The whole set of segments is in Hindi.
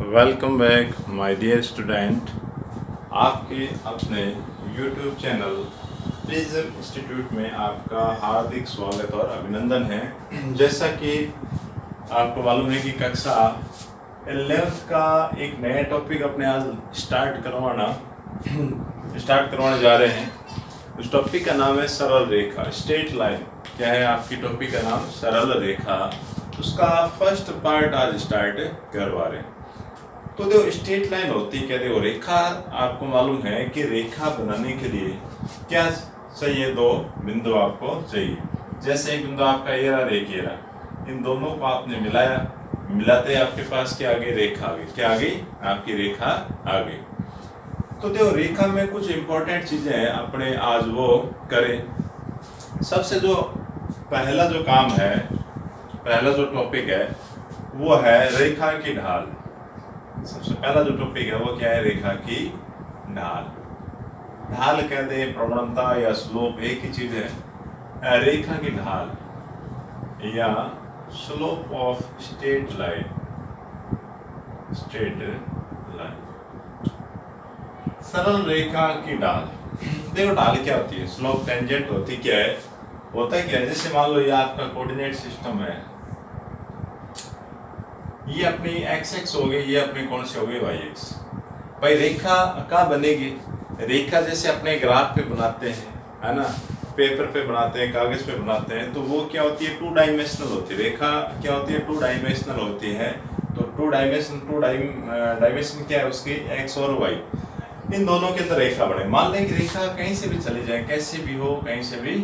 Welcome back my dear student. आपके अपने यूट्यूब चैनल प्रिज्म इंस्टीट्यूट में आपका हार्दिक स्वागत और अभिनंदन है। जैसा कि आपको मालूम है कि कक्षा 11th का एक नया टॉपिक अपने आज स्टार्ट करवाने जा रहे हैं। उस टॉपिक का नाम है सरल रेखा, स्ट्रेट लाइन। क्या है आपकी टॉपिक का नाम? सरल रेखा। उसका फर्स्ट पार्ट आज स्टार्ट करवा रहे हैं। तो जो स्ट्रेट लाइन होती है, क्या देखो रेखा, आपको मालूम है कि रेखा बनाने के लिए क्या चाहिए? दो बिंदु आपको चाहिए। जैसे एक बिंदु आपका ये रहा, एक ये रहा, इन दोनों को आपने मिलाया, मिलाते आपके पास क्या आ गई? रेखा आ गई। क्या आ गई? आपकी रेखा आ गई। तो देखो रेखा में कुछ इंपॉर्टेंट चीजें हैं, अपने आज वो करें। सबसे जो पहला जो काम है, पहला जो टॉपिक है वो है रेखा की ढाल। सबसे पहला जो टॉपिक है वो क्या है? रेखा की ढाल। ढाल कहते हैं, प्रवणता या स्लोप एक ही चीज है। रेखा की ढाल या slope of straight line, straight line, सरल रेखा की ढाल। देखो ढाल क्या होती है? स्लोप टेंजेंट होती क्या है? होता है क्या है? जैसे मान लो ये आपका कोऑर्डिनेट सिस्टम है, ये अपनी एक्स एक्स हो गई, ये अपनी कौन सी हो गई? Y X. भाई रेखा कहाँ बनेगी? रेखा जैसे अपने ग्राफ पे बनाते हैं, है ना, पेपर पे बनाते हैं, कागज पे बनाते हैं, तो वो क्या होती है? टू डायमेंशनल होती है। रेखा क्या होती है? टू डायमेंशनल होती है। तो टू डायमेंशन क्या है उसकी? एक्स और वाई, इन दोनों के अंदर रेखा बने। मान लें कि रेखा कहीं से भी चली जाए, कैसे भी हो, कहीं से भी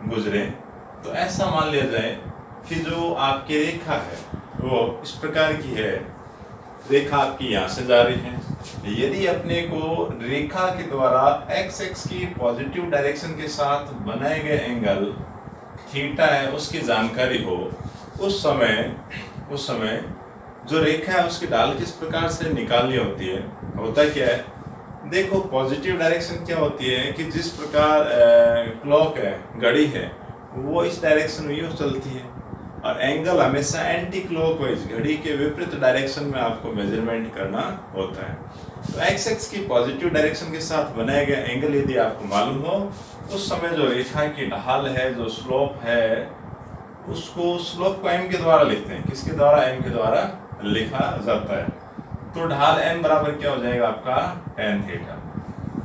गुजरे, तो ऐसा मान लिया जाए कि जो आपकी रेखा है वो इस प्रकार की है। रेखा आपकी यहाँ से जा रही है। यदि अपने को रेखा के द्वारा एक्स एक्स की पॉजिटिव डायरेक्शन के साथ बनाए गए एंगल थीटा है उसकी जानकारी हो, उस समय जो रेखा है उसकी ढाल किस प्रकार से निकालनी होती है? होता क्या है? देखो पॉजिटिव डायरेक्शन क्या होती है कि जिस प्रकार क्लॉक है, घड़ी है, वो इस डायरेक्शन में यूँ चलती है, और एंगल हमेशा एंटी क्लॉकवाइज, घड़ी के विपरीत डायरेक्शन में आपको मेजरमेंट करना होता है। तो एक्स एक्स की पॉजिटिव डायरेक्शन के साथ बनाया गया एंगल यदि आपको मालूम हो, उस समय जो रेखा की ढाल है, जो स्लोप है, उसको स्लोप को एम के द्वारा लिखते हैं। किसके द्वारा? एम के द्वारा लिखा जाता है। तो ढाल एम बराबर क्या हो जाएगा? आपका tan थीटा।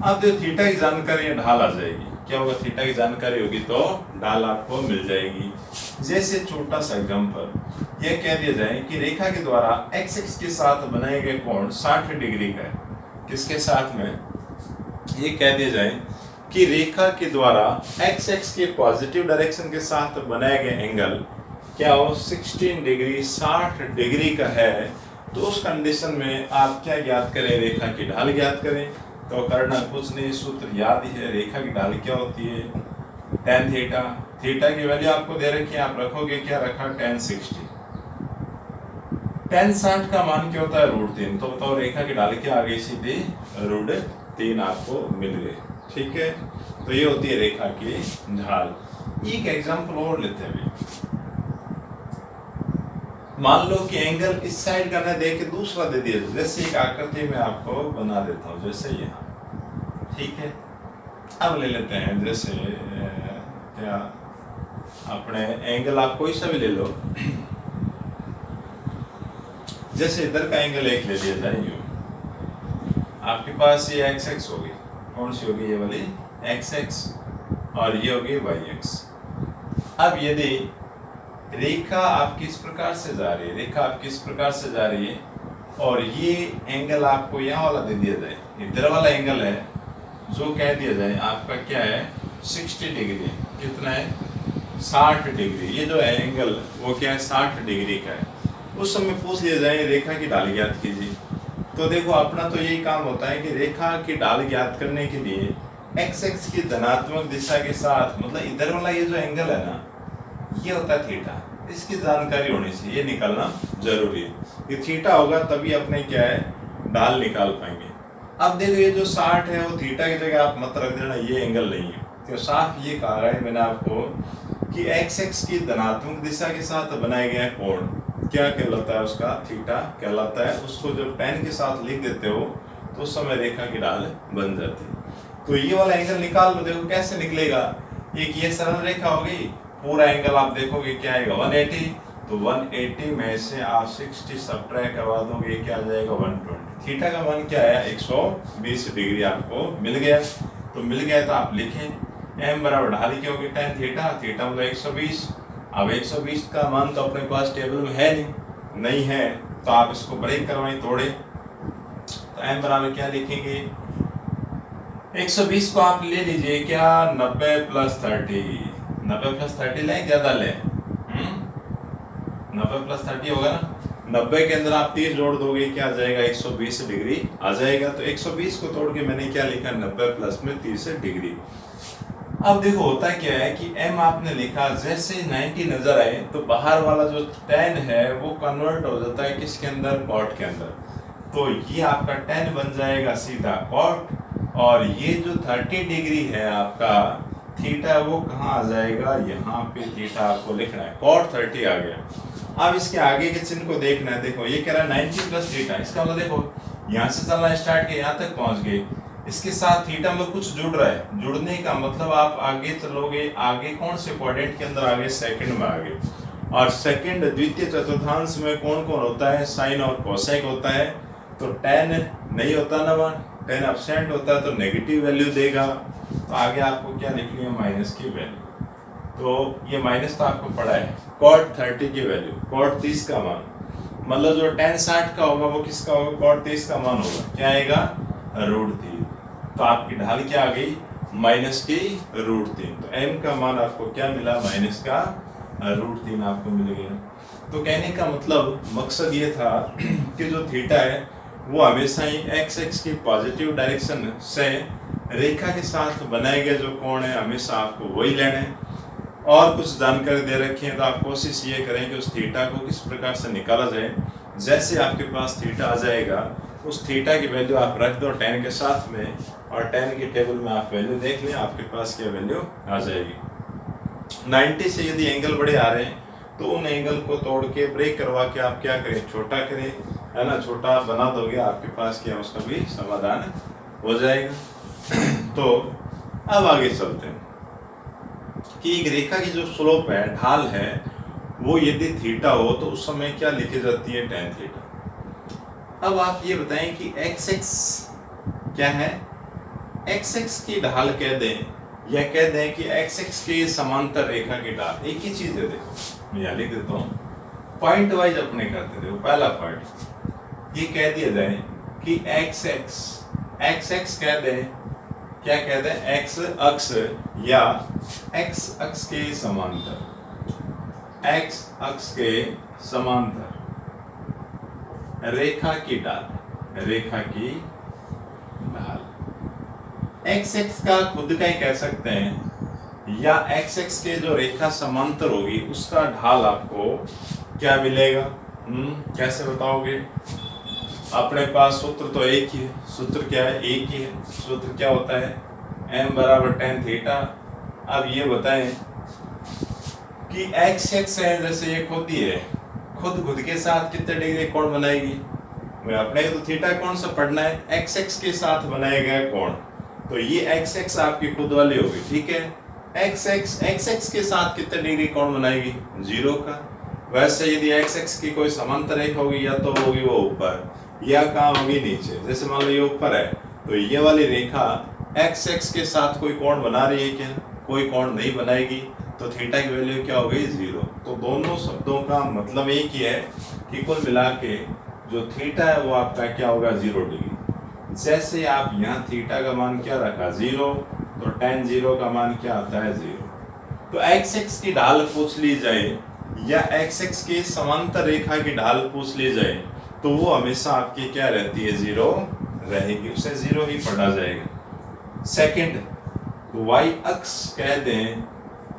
अब जो थीटा की जानकारी है, ढाल आ जाएगी। क्या होगा? थीटा की जानकारी होगी तो ढाल आपको मिल जाएगी। जैसे छोटा सा एग्जांपल यह कह दिया जाए कि रेखा के द्वारा एक्स एक्स के साथ बनाए गए कोण 60 डिग्री का है। किसके साथ में? ये कह दिया जाए कि रेखा के द्वारा एक्स एक्स के पॉजिटिव डायरेक्शन के साथ बनाए गए एंगल क्या हो? 16 डिग्री, 60 डिग्री का है। तो उस कंडीशन में आप क्या ज्ञात करें? रेखा की ढाल ज्ञात करें। तो करना कुछ नहीं, सूत्र याद ही है। रेखा की ढाल क्या होती है? tan theta. थीटा की वैल्यू आपको दे रखी है, आप रखोगे क्या? रखा tan 60। tan 60 का मान क्या होता है? √3। तो बताओ रेखा की ढाल क्या आ गई? सीधी √3 आपको मिल गई। ठीक है, तो ये होती है रेखा की ढाल। एक एग्जांपल और लेते हैं। मान लो कि एंगल इस साइड का ना दे के दूसरा दे दिया, जैसे एक आकृति में आपको बना देता हूँ, जैसे यहाँ। ठीक है, अब ले लेते हैं जैसे क्या, अपने एंगल आप कोई सा भी ले लो। जैसे इधर का एंगल एक ले लिया जाए, यूं आपके पास ये एक्स एक्स होगी, कौन सी होगी? ये वाली एक्स एक्स, और ये होगी वाई एक्स। अब यदि रेखा आपकी इस प्रकार से जा रही है, रेखा आपकी इस प्रकार से जा रही है, और ये एंगल आपको यहाँ वाला दे दिया जाए, इधर वाला एंगल है, जो कह दिया जाए आपका क्या है? 60 डिग्री। कितना है? 60 डिग्री। ये जो है एंगल वो क्या है? 60 डिग्री का है। उस समय पूछ लिया जाए रेखा की ढाल ज्ञात कीजिए। तो देखो अपना तो यही काम होता है कि रेखा की ढाल ज्ञात करने के लिए एक्स एक्स की धनात्मक दिशा के साथ, मतलब इधर वाला ये जो एंगल है ना, ये होता है थीटा। इसकी जानकारी होनी चाहिए, ये निकालना जरूरी है। ये थीटा होगा तभी अपने क्या है? ढाल निकाल पाएंगे। अब देखो ये जो 60 है वो थीटा की जगह आप मत रख देना, ये एंगल नहीं है। तो साफ ये कहा है मैंने आपको कि एक्स एक्स की धनात्मक दिशा के साथ बनाए गए कोण क्या कहलाता है, उसका थीटा कहलाता है। उसको जब tan के साथ लिख देते हो तो उस समय रेखा की ढाल बन जाती है। तो ये वाला एंगल निकाल लो, देखो कैसे निकलेगा। एक ये सरल रेखा हो गई, पूरा एंगल आप देखोगे क्या आएगा 180, तो 180 में से आप 60 सब्ट्रैक्ट करवा दोगे, क्या आ जाएगा 120। थीटा का मान क्या आया 120 डिग्री आपको मिल गया। तो मिल गया तो आप लिखें m बराबर ढाल क्या होगी tan थीटा, थीटा मतलब 120। अब 120 का मान तो अपने पास टेबल में है नहीं है, तो आप इसको ब्रेक करवाएं, तोड़े। तो m बराबर क्या लिखेंगे 120 को आप ले लीजिए क्या 90 + 30, 90 + 30 लें ज्यादा लें 90 + 30 होगा ना। 90 के अंदर आप 30 जोड़ दोगे, क्या आ जाएगा 120 डिग्री आ जाएगा। तो 120 को तोड़ के मैंने क्या लिखा 90 प्लस में 30 डिग्री। अब देखो होता क्या है कि m आपने लिखा, जैसे 90 नजर आए तो बाहर वाला जो tan है वो कन्वर्ट हो जाता है किसके अंदर, cot के अंदर। तो ये आपका tan बन जाएगा सीधा cot, और ये जो 30 डिग्री है आपका थीटा वो कहाँ आ जाएगा, यहाँ पे थीटा आपको लिखना है, cot 30 आ गया। अब इसके आगे के चिन्ह को देखना है। देखो ये कह रहा है 90 + थीटा, इसका मतलब देखो यहाँ से चलना स्टार्ट किया, यहाँ तक पहुँच गए, इसके साथ थीटा में कुछ जुड़ रहा है। जुड़ने का मतलब आप आगे चलोगे, आगे कौन से क्वाड्रेंट के अंदर आगे सेकंड में आगे, और सेकंड द्वितीय चतुर्थांश में कौन कौन होता है, साइन और कोसेक होता है। तो tan नहीं होता ना वहाँ, tan एब्सेंट होता है तो नेगेटिव वैल्यू देगा। तो आगे आपको क्या लिखनी है माइनस की वैल्यू। तो ये माइनस तो आपको पड़ा है, cot 30 की वैल्यू, cot 30 का मान, मतलब जो tan 60 का होगा वो किसका होगा, cot 30 का मान होगा, क्या आएगा √3। तो आपकी ढाल क्या आ गई माइनस की √3। तो m का मान आपको क्या मिला, माइनस का √3 आपको मिल गया। तो कहने का मतलब मकसद ये था कि जो थीटा है वो हमेशा ही x की पॉजिटिव डायरेक्शन से रेखा के साथ बनाए गए जो कोण है हमेशा आपको वही लेना है। और कुछ जानकारी दे रखी है तो आप कोशिश ये करें कि उस थीटा को किस प्रकार से निकाला जाए। जैसे आपके पास थीटा आ जाएगा, उस थीटा की वैल्यू आप रख दो tan के साथ में, और tan की टेबल में आप वैल्यू देख लें, आपके पास क्या वैल्यू आ जाएगी। 90 से यदि एंगल बड़े आ रहे हैं तो उन एंगल को तोड़ के ब्रेक करवा के आप क्या करें, छोटा करें, है ना, छोटा बना दोगे, आपके पास क्या उसका भी समाधान हो जाएगा। तो अब आगे चलते हैं कि एक रेखा की जो स्लोप है, ढाल है, वो यदि थीटा हो तो उस समय क्या लिखी जाती है, tan थीटा। अब आप ये बताएं कि x क्या है, x की ढाल कह दें या कह दें कि x के समांतर रेखा की ढाल, एक ही चीज है। देखो मैं यहाँ लिख देता हूँ, पॉइंट वाइज अपने करते। देखो पहला पॉइंट ये कह दिया जाए कि x कह दें, क्या कह दें, x अक्ष या x अक्ष के समांतर, x अक्ष के समांतर रेखा की ढाल, रेखा की ढाल x का खुद का ही कह सकते हैं, या x के जो रेखा समांतर होगी उसका ढाल आपको क्या मिलेगा, कैसे बताओगे। अपने पास सूत्र तो एक ही है, सूत्र क्या है, एक ही है। सूत्र क्या होता है, m बराबर tan थीटा। अब ये बताएं कि x है, जैसे ये खुद ही है, खुद के साथ कितने डिग्री कोण बनाएगी, अपने तो थीटा कौन सा पढ़ना है, x के साथ बनाया गया कोण। तो ये x आपकी खुद वाली होगी, ठीक है। x के साथ कितने डिग्री कोण बनाएगी, 0 का। वैसे यदि x की कोई समांतर रेखा होगी, या तो होगी वो ऊपर या कहाँ होगी नीचे। जैसे मान लो ये ऊपर है तो ये वाली रेखा x के साथ कोई कोण बना रही है क्या, कोई कोण नहीं बनाएगी। तो थीटा की वैल्यू क्या हो गई, 0। तो दोनों शब्दों का मतलब एक ही है कि कुल मिला के जो थीटा है वो आपका क्या होगा, 0 डिग्री। जैसे आप यहाँ थीटा का मान क्या रखा, 0, तो tan 0 का मान क्या आता है, 0। तो x की ढाल पूछ ली जाए या x की समांतर रेखा की ढाल पूछ ली जाए तो वो हमेशा आपकी क्या रहती है, 0 रहेगी, उसे 0 ही पढ़ा जाएगा। सेकंड, y अक्ष कह दें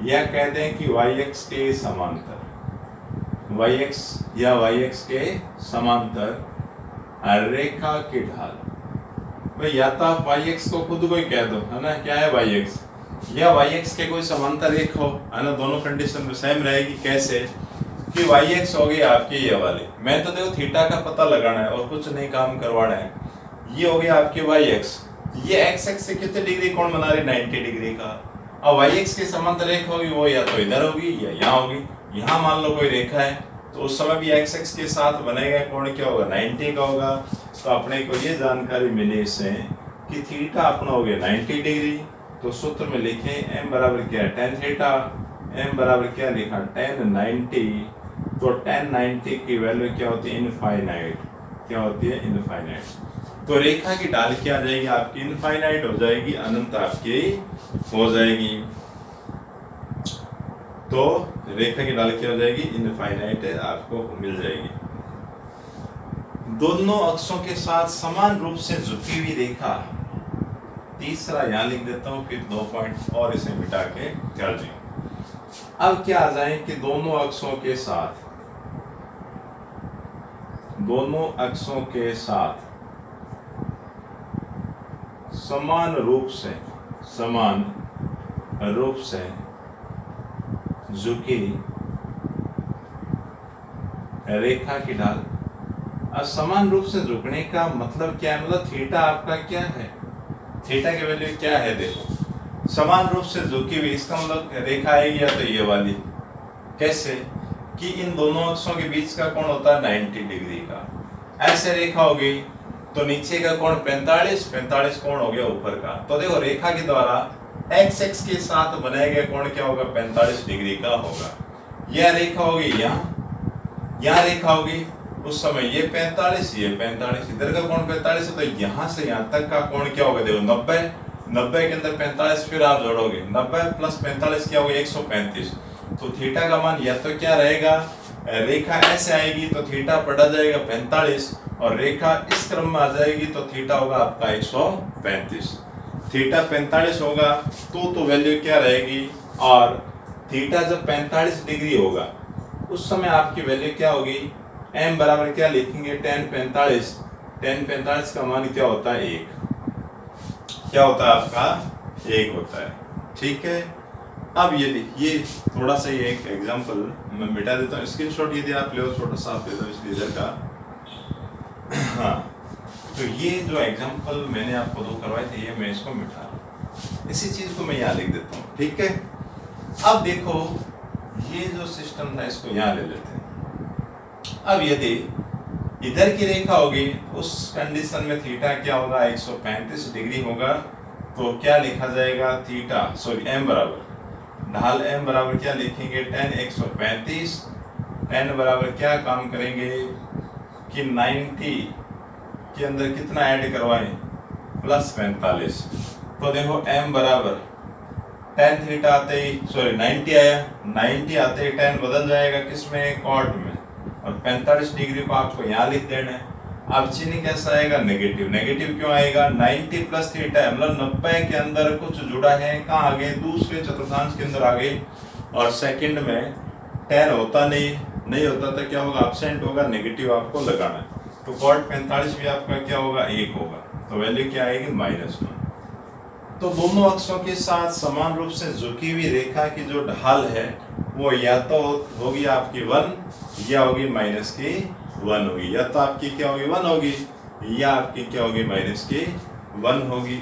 या कह दें कि y अक्ष के समांतर, y अक्ष या y अक्ष के समांतर रेखा की ढाल। भाई या तो आप y अक्ष को खुद को ही कह दो, है ना, क्या है y अक्ष, या y अक्ष के कोई समांतर रेखा हो, है ना, दोनों कंडीशन में सेम रहेगी। कैसे, कि वाई एक्स हो गई आपकी ये वाली, मैं तो देखो थीटा का पता लगाना है और कुछ नहीं काम करवाना है। ये हो गया आपके वाई एक्स, ये एक्स एक्स से कितने डिग्री कोण बना रही 90 डिग्री का। अब वाई एक्स के समांतर रेखा होगी वो या तो इधर होगी या यहाँ होगी। यहाँ मान लो कोई रेखा है तो उस समय भी एक्स एक्स के साथ बनेगा कोण क्या होगा 90 का होगा। तो अपने को ये जानकारी मिली इससे कि थीटा अपना हो गया 90 डिग्री। तो सूत्र में लिखें m बराबर क्या है tan थीटा, m बराबर क्या लिखा tan 90। तो tan 90 की वैल्यू क्या होती है इनफाइनाइट, क्या होती है इनफाइनाइट। तो रेखा की ढाल क्या आ जाएगी आपकी इनफाइनाइट हो जाएगी, अनंत आपकी हो जाएगी। तो रेखा की ढाल क्या हो जाएगी इनफाइनाइट आपको मिल जाएगी। दोनों अक्षों के साथ समान रूप से झुकी हुई रेखा, तीसरा यहां लिख देता हूं, फिर 2 पॉइंट और इसे मिटा के कर दें। अब क्या आ जाए कि दोनों अक्षों के साथ, दोनों अक्षों के साथ समान रूप से झुकी रेखा की ढाल। अब समान रूप से झुकने का मतलब क्या है, मतलब थीटा आपका क्या है, थीटा की वैल्यू क्या है देखो, समान रूप से झुकी हुई, इसका मतलब रेखा आएगी या तो ये वाली। कैसे कि इन दोनों अक्षों के बीच का कोण होता है 90 डिग्री का। ऐसे रेखा हो गई तो नीचे का कोण 45 कोण हो गया ऊपर का। तो देखो रेखा के द्वारा एक्स एक्स के साथ बनाया गया कोण क्या होगा 45 डिग्री का होगा। यह रेखा होगी यहाँ रेखा होगी, उस समय ये 45 ये 45, इधर का कोण 45 है। तो यहाँ से यहाँ तक का कोण क्या होगा देखो 90 के अंदर 45 फिर आप जोड़ोगे 90 प्लस 45 क्या होगा 135। तो थीटा का मान या तो क्या रहेगा, रेखा ऐसे आएगी तो थीटा पढ़ा जाएगा 45 और रेखा इस क्रम में आ जाएगी तो थीटा होगा आपका 135। थीटा 45 होगा तो वैल्यू क्या रहेगी, और थीटा जब 45 डिग्री होगा उस समय आपकी वैल्यू क्या होगी, m बराबर क्या लिखेंगे tan 45 का मान क्या होता है 1, क्या होता है आपका 1 होता है। ठीक है। अब ये थोड़ा सा ये एक एग्जांपल मैं मिटा देता हूँ, स्क्रीनशॉट यदि आप ले छोटा सा आप ले दो इस लेजर का। हाँ, तो ये जो एग्जांपल मैंने आपको दो करवाए थे ये मैं इसको मिटा रहा हूँ, इसी चीज को मैं यहाँ लिख देता हूँ। ठीक है। अब देखो ये जो सिस्टम था इसको यहाँ ले लेते हैं। अब यदि इधर की रेखा होगी उस कंडीशन में थीटा क्या होगा 135 डिग्री होगा। तो क्या लिखा जाएगा थीटा m बराबर ढाल m बराबर क्या लिखेंगे tan 135। tan बराबर क्या काम करेंगे कि 90 के अंदर कितना ऐड करवाएं प्लस 45। तो देखो m बराबर tan थीटा आते ही 90 आया, 90 आते ही tan बदल जाएगा किसमें कॉट में, और 45 डिग्री को आपको यहाँ लिख देना है। अब चिन्ह कैसा आएगा नेगेटिव, नेगेटिव क्यों आएगा 90 प्लस थीटा है, मतलब 90 के अंदर कुछ जुड़ा है, कहाँ आ गए दूसरे चतुर्थांश के अंदर आ गए, और सेकंड में tan होता नहीं होता तो क्या होगा एब्सेंट होगा, नेगेटिव आपको लगाना है। तो कॉट 45 भी आपका क्या होगा 1 होगा, तो वैल्यू क्या आएगी -1। तो दोनों अक्षों के साथ समान रूप से झुकी हुई रेखा की जो ढाल है वो या तो होगी आपकी 1 या होगी -1 होगी, या तो आपकी क्या होगी 1 होगी या आपकी क्या होगी -1 होगी।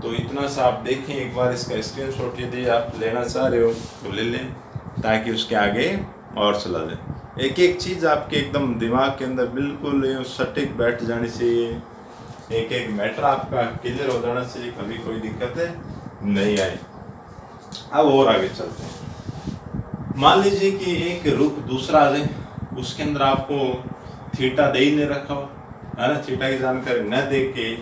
तो इतना सा आप देखें एक बार, इसका स्क्रीनशॉट यदि आप लेना चाह रहे हो तो ले लें ताकि उसके आगे और चला जाए। एक एक चीज़ आपके एकदम दिमाग के अंदर बिल्कुल सटीक बैठ जानी चाहिए, एक एक मैटर आपका क्लियर हो जाना चाहिए, कभी कोई दिक्कत नहीं आए। अब और आगे चलते हैं। मान लीजिए कि एक रूप दूसरा आ जाए, उसके अंदर आपको थीटा दे ही नहीं रखा हो, है ना, थीटा की जानकारी न दे के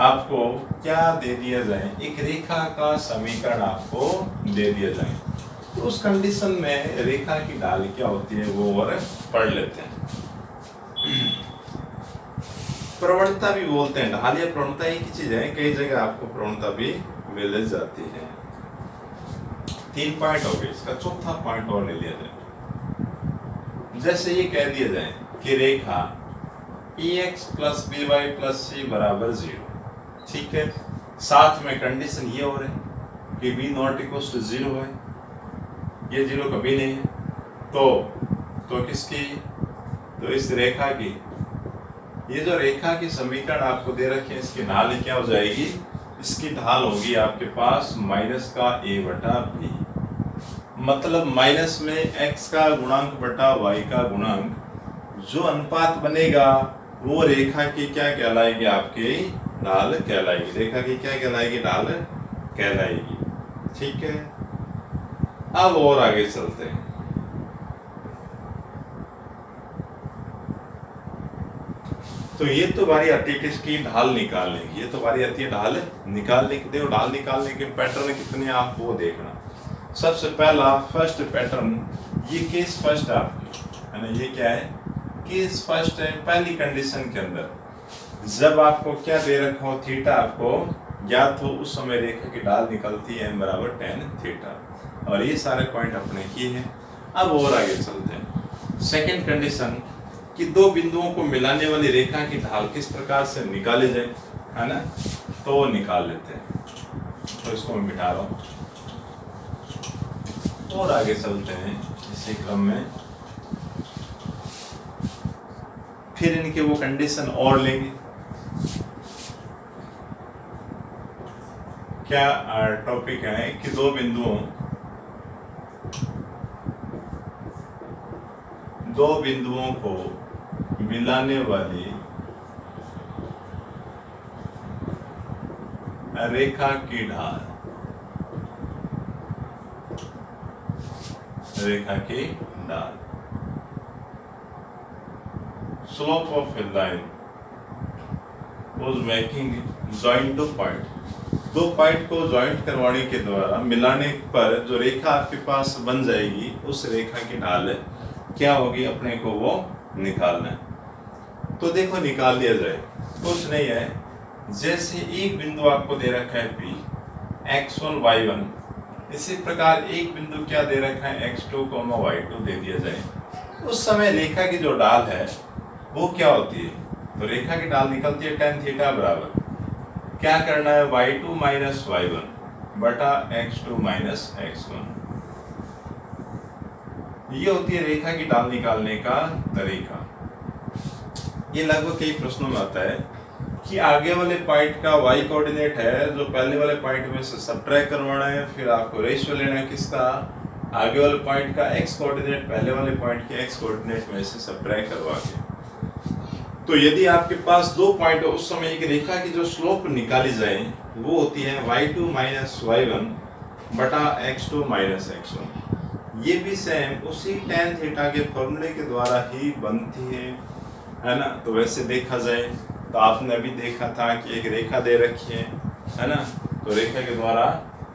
आपको क्या दे दिया जाए, एक रेखा का समीकरण आपको दे दिया जाए। तो उस कंडीशन में रेखा की ढाल क्या होती है वो और पढ़ लेते हैं। प्रवणता भी बोलते हैं, ढाल या प्रवणता एक ही चीज है, कई जगह आपको प्रवणता भी मिल जाती है। 3 पॉइंट हो गए, इसका चौथा पॉइंट और ले लिया जाए। जैसे ये कह दिया जाए कि रेखा EX + BY + C = 0, ठीक है, साथ में कंडीशन ये हो रही है कि B ≠ 0 है, ये 0 कभी नहीं है। तो तो किसकी, तो इस रेखा की, ये जो रेखा की समीकरण आपको दे रखे हैं इसकी ढाल क्या हो जाएगी, इसकी ढाल होगी आपके पास माइनस का a बटा b, मतलब माइनस में x का गुणांक बटा y का गुणांक, जो अनुपात बनेगा वो रेखा की क्या कहलाएगी, आपकी ढाल कहलाएगी, रेखा की क्या कहलाएगी, ढाल कहलाएगी। ठीक है, अब और आगे चलते हैं। तो ये तो बारी आती है किसकी, ढाल निकालने की, ये तो बारी आती है ढाल निकालने की। देखो ढाल निकालने के पैटर्न कितने आप वो देखना। सबसे पहला फर्स्ट पैटर्न, ये केस फर्स्ट आपकी है ना, ये क्या है, केस फर्स्ट है। पहली कंडीशन के अंदर जब आपको क्या दे रखा हो, थीटा आपको ज्ञात हो, उस समय रेखा की ढाल निकलती है m बराबर tan थीटा, और ये सारे पॉइंट अपने किए हैं। अब और आगे चलते हैं। सेकंड कंडीशन कि दो बिंदुओं को मिलाने वाली रेखा की ढाल किस प्रकार से निकाले जाए, है ना, तो वो निकाल लेते हैं। तो इसको मैं मिटा रहा हूँ और आगे चलते हैं इसी क्रम में। फिर इनके वो कंडीशन और लेंगे। क्या टॉपिक है कि दो बिंदुओं को मिलाने वाली रेखा की ढाल, slope of A line was making joint two point, दो पॉइंट को जॉइंट करवाने के द्वारा मिलाने पर जो रेखा आपके पास बन जाएगी, उस रेखा की ढाल क्या होगी, अपने को वो निकालना है। तो देखो निकाल दिया जाए, कुछ नहीं है, जैसे एक बिंदु आपको दे रखा है P, x1 y1, इसी प्रकार एक बिंदु क्या दे रखा है x2, y2 दे दिया जाए। उस समय रेखा की जो ढाल है वो क्या होती है, तो रेखा की ढाल निकलती है tan थीटा बराबर क्या करना है, y2 माइनस y1 बटा x2 माइनस x1। ये होती है रेखा की ढाल निकालने का तरीका। ये लगभग कई प्रश्नों में आता है कि आगे वाले पॉइंट का y कोऑर्डिनेट है जो पहले वाले पॉइंट में से सब्ट्रैक्ट करवाना है, फिर आपको रेशियो लेना है किसका, आगे वाले पॉइंट का x कोऑर्डिनेट पहले वाले पॉइंट के x कोऑर्डिनेट में से सब्ट्रैक्ट करवा के। तो यदि आपके पास दो पॉइंट हो, उस समय एक रेखा की जो स्लोप निकाली जाए वो होती है y2 माइनस y1 बटा x2 माइनस x1। ये भी सेम उसी tan थीटा के फॉर्मूले के द्वारा ही बनती है ना। तो वैसे देखा जाए तो आपने अभी देखा था कि एक रेखा दे रखी है ना, तो रेखा के द्वारा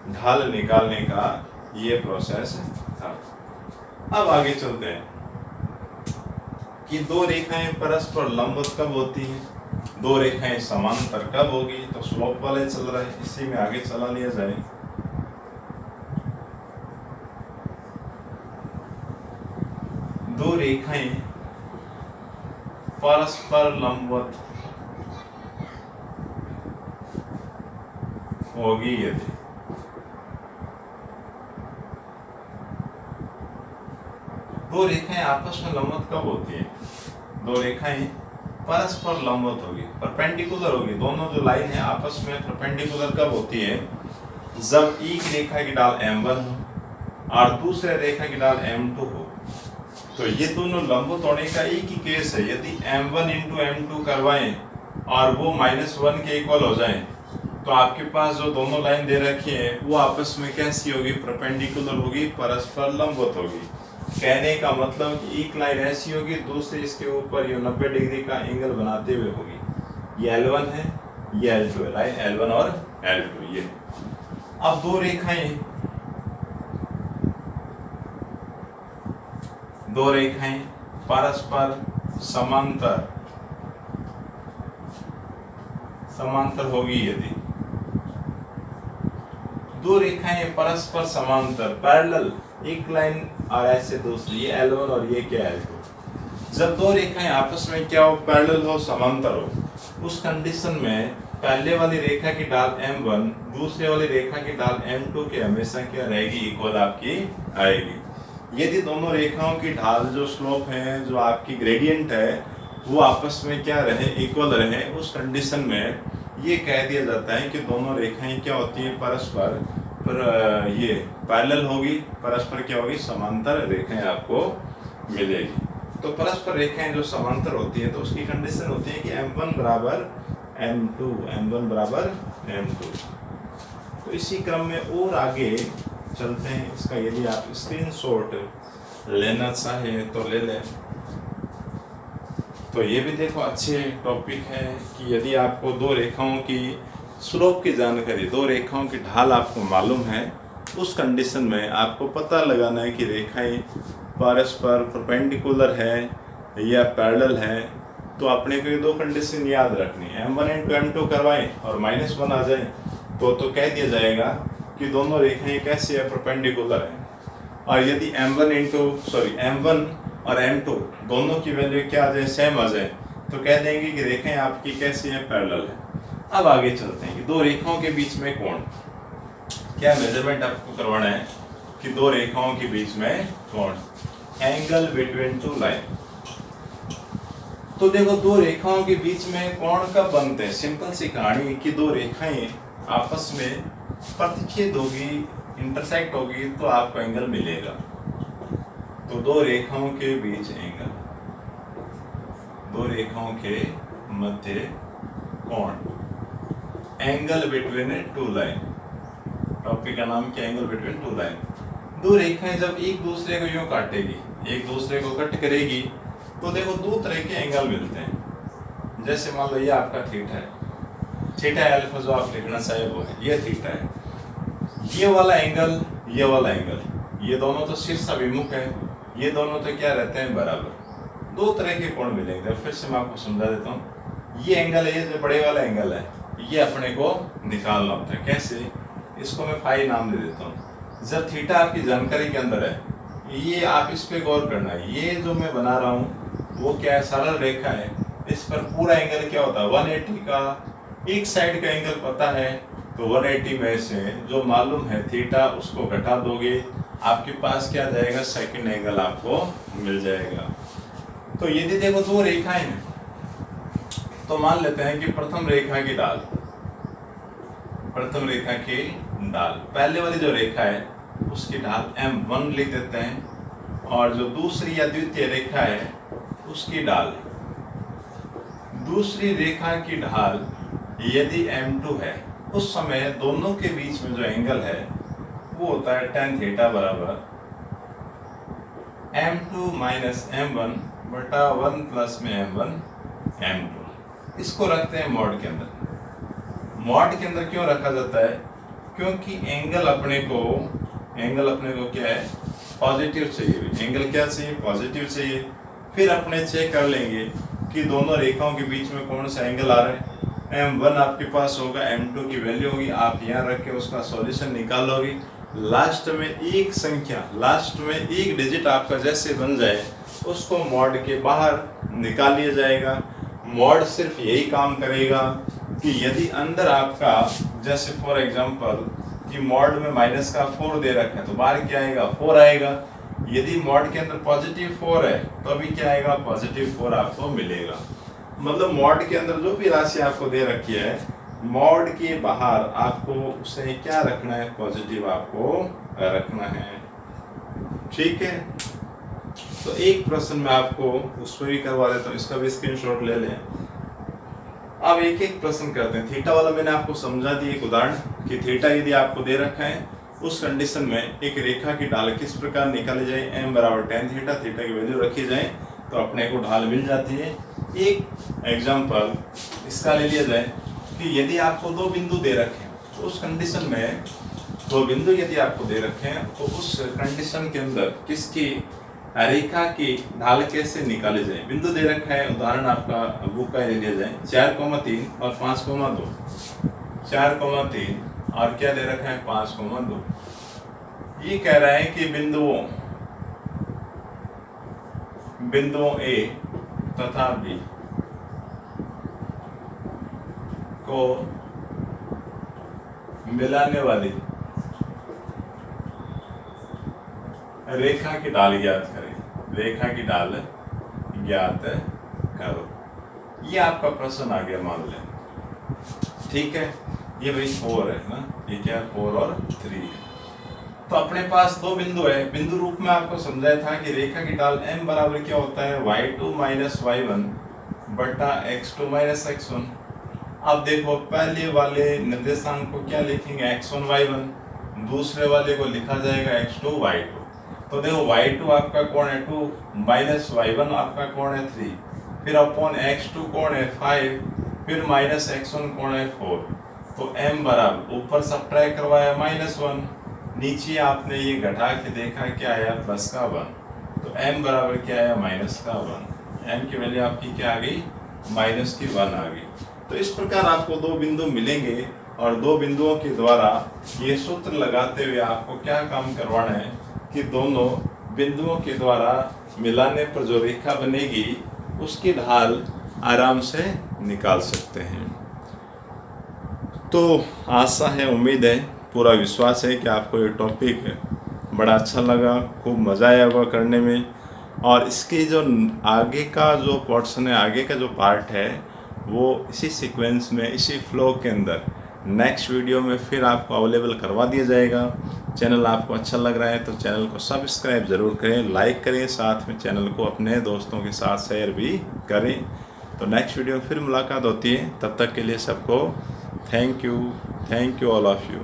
ढाल निकालने का ये प्रोसेस था। अब आगे चलते हैं कि दो रेखाएं परस्पर लंबवत कब होती हैं, दो रेखाएं समांतर कब होगी, तो स्लोप वाले चल रहा है, इसी में आगे चला लिया जाए। दो रेखाएं परस्पर लंबवत होगी यदि दो रेखाएं आपस में लंबवत कब होती है, दो रेखाएं परस्पर लंबवत होगी, परपेंडिकुलर होगी, दोनों जो लाइन है आपस में परपेंडिकुलर कब होती है, जब एक रेखा की ढाल m1 हो और दूसरे रेखा की ढाल m2 हो। तो ये दोनों लंबवत होने का एक ही केस है, यदि m1 इंटू m2 करवाएं और वो -1 के इक्वल हो जाएं, तो आपके पास जो दोनों लाइन दे रखी है वो आपस में कैसी होगी, परपेंडिकुलर होगी, परस्पर लंबवत होगी। कहने का मतलब कि एक लाइन ऐसी होगी, दूसरी इसके ऊपर ये 90 डिग्री का एंगल बनाते हुए होगी। ये L1 है, ये L2 है, लाइन L1 और L2 ये। अब दो रेखाएं परस्पर समांतर होगी यदि दो रेखाएं परस्पर समांतर पैरेलल, एक लाइन और ऐसे दूसरी, ये L1 और ये क्या L2। जब दो रेखाएं आपस में क्या हो, पैरेलल हो, समांतर हो, उस कंडीशन में पहले वाली रेखा की ढाल m1 दूसरे वाली रेखा की ढाल m2 के हमेशा क्या रहेगी, इक्वल आपकी आएगी। यदि दोनों रेखाओं की ढाल जो स्लोप है, जो आपकी ग्रेडियंट है, वो आपस में क्या रहे, इक्वल रहे, उस कंडीशन में ये कह दिया जाता है कि दोनों रेखाएं क्या होती हैं, परस्पर ये पैरेलल होगी, परस्पर क्या होगी, समांतर रेखाएं आपको मिलेगी। तो परस्पर रेखाएं जो समांतर होती है तो उसकी कंडीशन होती है कि m1 बराबर m2, m1 बराबर m2। तो इसी क्रम में और आगे चलते हैं। इसका यदि आप स्क्रीनशॉट लेना चाहें तो ले लें। तो ये भी देखो अच्छे टॉपिक है कि यदि आपको दो रेखाओं की स्लोप की जानकारी, दो रेखाओं की ढाल आपको मालूम है, उस कंडीशन में आपको पता लगाना है कि रेखाएं परस्पर परपेंडिकुलर है या पैरेलल है। तो अपने को ये दो कंडीशन याद रखनी है। m1 इंटू m2 करवाएं और -1 आ जाए तो कह दिया जाएगा कि दोनों रेखाएं कैसी है, परपेंडिकुलर है। और यदि m1 और m2 दोनों की वैल्यू क्या आ जाए, सेम आ जाए, तो कह देंगे कि रेखाएं आपकी कैसी है, पैरेलल है। अब आगे चलते हैं कि दो रेखाओं के बीच में कोण, क्या मेजरमेंट आपको करवाना है कि दो रेखाओं के बीच में कोण, एंगल बिटवीन टू लाइन। तो देखो दो रेखाओं के बीच में कोण कब बनते हैं, सिंपल सी कहानी कि दो रेखाएं आपस में प्रतिच्छेद होगी, इंटरसेक्ट होगी तो आपको एंगल मिलेगा। तो दो रेखाओं के बीच एंगल, दो रेखाओं के मध्य कोण, angle between two line. Topic का नाम क्या, एंगल बिटवीन टू लाइन। दो रेखाएं जब एक दूसरे को यूं काटेगी, एक दूसरे को कट करेगी, तो देखो दो तरह के एंगल मिलते हैं। जैसे मान लो ये आपका थीटा है, थीटा अल्फा जो आप लिखना चाहे वो है, ये थीटा है। ये वाला एंगल, ये वाला एंगल, ये दोनों तो शीर्षाभिमुख है, ये दोनों तो क्या रहते हैं, बराबर। दो तरह के कोण मिलेंगे। फिर से मैं आपको समझा देता हूँ। ये एंगल है, ये जो बड़े वाला एंगल है, ये अपने को निकालना होता है। कैसे, इसको मैं फाई नाम दे देता हूँ। जब थीटा आपकी जानकारी के अंदर है, ये आप इस पे गौर करना है। ये जो मैं बना रहा हूँ वो क्या है, सरल रेखा है। इस पर पूरा एंगल क्या होता है, 180 का। एक साइड का एंगल पता है तो 180 में से जो मालूम है थीटा, उसको घटा दोगे, आपके पास क्या जाएगा, सेकंड एंगल आपको मिल जाएगा। तो यदि देखो दो रेखाएं हैं तो मान लेते हैं कि प्रथम रेखा की ढाल, प्रथम रेखा की ढाल, पहले वाली जो रेखा है उसकी ढाल m1 लिख देते हैं, और जो दूसरी या द्वितीय रेखा है उसकी ढाल, दूसरी रेखा की ढाल यदि m2 है, उस समय दोनों के बीच में जो एंगल है वो होता है tan थीटा बराबर m2 माइनस m1 बटा 1 प्लस में m1 m2। इसको रखते हैं मॉड के अंदर। मॉड के अंदर क्यों रखा जाता है, क्योंकि एंगल अपने को क्या है, पॉजिटिव चाहिए। एंगल क्या चाहिए, पॉजिटिव चाहिए। फिर अपने चेक कर लेंगे कि दोनों रेखाओं के बीच में कौन सा एंगल आ रहा है। m1 आपके पास होगा, m2 की वैल्यू होगी, आप यहाँ रख के उसका सॉल्यूशन निकालोगे। लास्ट में एक संख्या, लास्ट में एक डिजिट आपका जैसे बन जाए उसको मॉड के बाहर निकाल लिया जाएगा। मॉड सिर्फ यही काम करेगा कि यदि अंदर आपका, जैसे फॉर एग्जांपल कि मॉड में माइनस का 4 दे रखा है तो बाहर क्या आएगा, 4 आएगा। यदि मॉड के अंदर पॉजिटिव 4 है तो अभी क्या आएगा, पॉजिटिव 4 आपको मिलेगा। मतलब मॉड के अंदर जो भी राशि आपको दे रखी है, मॉड के बाहर आपको उसे क्या रखना है, पॉजिटिव आपको रखना है। ठीक है, तो एक प्रश्न मैं आपको उस पर भी करवा देता हूँ, इसका भी स्क्रीनशॉट ले लें। अब एक एक प्रश्न करते हैं। थीटा वाला मैंने आपको समझा दिया एक उदाहरण कि थीटा यदि आपको दे रखा है, उस कंडीशन में एक रेखा की ढाल किस प्रकार निकाली जाए, m बराबर tan थीटा, थीटा की वैल्यू रखी जाए तो अपने को ढाल मिल जाती है। एक एग्जांपल इसका ले लिया जाए कि यदि आपको दो बिंदु दे रखे हैं, तो उस कंडीशन में दो बिंदु यदि आपको दे रखे हैं तो उस कंडीशन के अंदर किसकी रेखा की ढाल कैसे निकाले जाए। बिंदु दे रखा है, उदाहरण आपका बुक का ले लिया जाए 4,3 और 5,2, 4,3 और क्या दे रखा है, 5,2। ये कह रहा है कि बिंदुओं A तथा B को मिलाने वाली रेखा की ढाल ज्ञात करें, रेखा की ढाल ज्ञात करो। ये आपका प्रश्न आ गया मान लें, ठीक है। ये भाई 4 है ना, ये क्या है 4 और 3 है। तो अपने पास दो बिंदु है, बिंदु रूप में आपको समझाया था कि रेखा की ढाल m बराबर क्या होता है y2 माइनस y1 बटा x2 माइनस x1। अब देखो पहले वाले निर्देशांक को क्या लिखेंगे x1 y1, दूसरे वाले को लिखा जाएगा x2 y2। तो देखो y2 आपका कोण है 2, माइनस y1 आपका कोण है 3, फिर अपॉन x2 कोण है 5, फिर माइनस x1 कोण है 4। तो m बराबर ऊपर सब्ट्रैक्ट करवाया -1, नीचे आपने ये घटा के देखा क्या आया प्लस का 1। तो m बराबर क्या आया माइनस का 1। m की वैल्यू आपकी क्या आ गई माइनस की 1 आ गई। तो इस प्रकार आपको दो बिंदु मिलेंगे और दो बिंदुओं के द्वारा ये सूत्र लगाते हुए आपको क्या काम करवाना है कि दोनों बिंदुओं के द्वारा मिलाने पर जो रेखा बनेगी उसकी ढाल आराम से निकाल सकते हैं। तो आशा है, उम्मीद है, पूरा विश्वास है कि आपको ये टॉपिक बड़ा अच्छा लगा, खूब मज़ा आया होगा करने में। और इसके जो आगे का जो पोर्शन है, आगे का जो पार्ट है, वो इसी सीक्वेंस में, इसी फ्लो के अंदर नेक्स्ट वीडियो में फिर आपको अवेलेबल करवा दिया जाएगा। चैनल आपको अच्छा लग रहा है तो चैनल को सब्सक्राइब ज़रूर करें, लाइक करें, साथ में चैनल को अपने दोस्तों के साथ शेयर भी करें। तो नेक्स्ट वीडियो में फिर मुलाकात होती है, तब तक के लिए सबको thank you all of you.